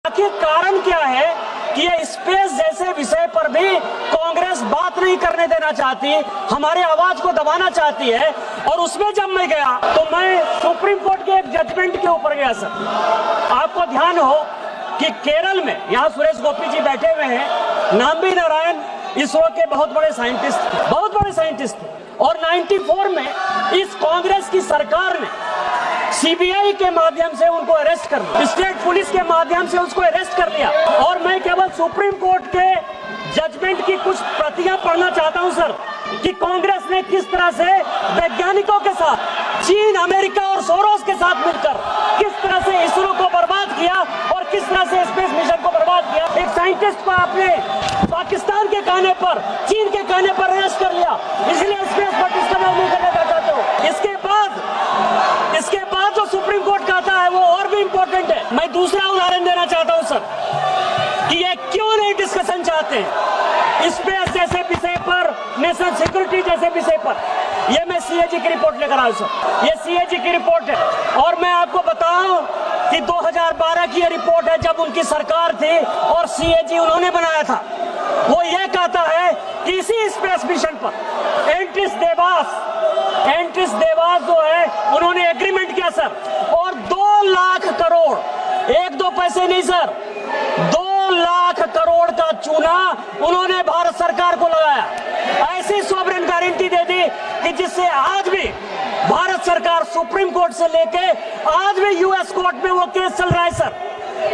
आखिर कारण क्या है कि ये स्पेस जैसे विषय पर भी कांग्रेस बात नहीं करने देना चाहती, हमारे आवाज को दबाना चाहती है। और उसमें जब मैं गया तो मैं सुप्रीम कोर्ट के एक जजमेंट के ऊपर गया सर। आपको ध्यान हो कि केरल में, यहाँ सुरेश गोपी जी बैठे हुए हैं, नाम्बी नारायण इसरो के बहुत बड़े साइंटिस्ट थे और 94 में इस कांग्रेस की सरकार ने सीबीआई के माध्यम से उनको अरेस्ट कर लिया, स्टेट पुलिस के माध्यम से उसको अरेस्ट कर लिया। और मैं केवल सुप्रीम कोर्ट के जजमेंट की कुछ प्रतियां पढ़ना चाहता हूं सर, कि कांग्रेस ने किस तरह से वैज्ञानिकों के साथ, चीन, अमेरिका और सोरोस के साथ मिलकर किस तरह से इसरो को बर्बाद किया और किस तरह से स्पेस मिशन को बर्बाद किया। एक साइंटिस्ट को आपने पाकिस्तान के कहने पर, चीन के कहने पर अरेस्ट कर लिया, इसलिए स्पेस पर इस्तेमाल नहीं करने का चाहते हो। इसके बाद जो सुप्रीम कोर्ट कहता है वो और भी इंपॉर्टेंट है। मैं दूसरा उदाहरण देना चाहता हूं सर, कि ये क्यों नहीं डिस्कशन चाहते हैं स्पेस जैसे विषय पर, नेशनल सिक्योरिटी जैसे विषय पर। ये मैं सीएजी की रिपोर्ट लेकर आया सर, ये सीएजी की रिपोर्ट है। और मैं आपको बताऊं कि 2012 की ये रिपोर्ट है, जब उनकी सरकार थी और सीएजी उन्होंने बनाया था। वो ये कहता है कि इसी स्पेस मिशन पर एंट्रिस देवास जो है, उन्होंने एग्रीमेंट किया सर, और 2 लाख करोड़, 1-2 पैसे नहीं सर, 2 लाख करोड़ का चूना उन्होंने भारत सरकार को लगाया। ऐसी सॉवरेन गारंटी दे दी कि जिससे आज भी भारत सरकार सुप्रीम कोर्ट से लेके आज भी यूएस कोर्ट में वो केस चल रहा है सर,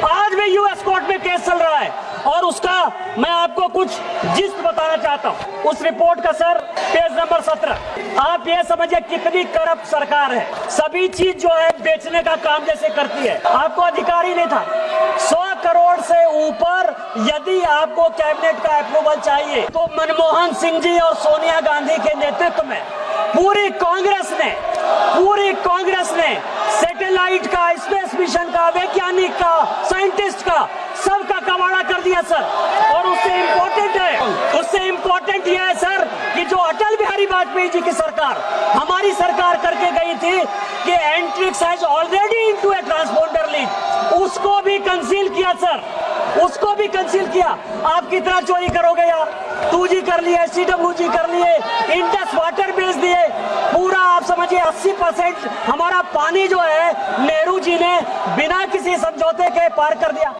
आज भी यूएस कोर्ट में केस चल रहा है। और उसका मैं आपको कुछ जिस्ट बताना चाहता हूं उस रिपोर्ट का सर, पेज नंबर 17। आप ये समझिए कितनी करप्ट सरकार है, सभी चीज जो है बेचने का काम जैसे करती है। आपको अधिकार ही नहीं था। 100 करोड़ से ऊपर यदि आपको कैबिनेट का अप्रूवल चाहिए तो मनमोहन सिंह जी और सोनिया गांधी के नेतृत्व में पूरी कांग्रेस ने सैटेलाइट का, स्पेस मिशन का, वैज्ञानिक का, साइंटिस्ट का, सबका कबाड़ा कर दिया सर। और उससे इम्पोर्टेंट यह है सर कि जो अटल बिहारी वाजपेयी जी की सरकार, हमारी सरकार करके गई थी कि Antrix has already into A transponder leak, उसको भी कंसील किया सर, उसको भी कंसील किया। आप कितना चोरी करोगे यार, 2G कर लिए, CWG कर लिए, इंडस वाटर बेच दिए, पूरा आप समझिए 80% हमारा पानी जो है नेहरू जी ने बिना किसी समझौते के पार कर दिया।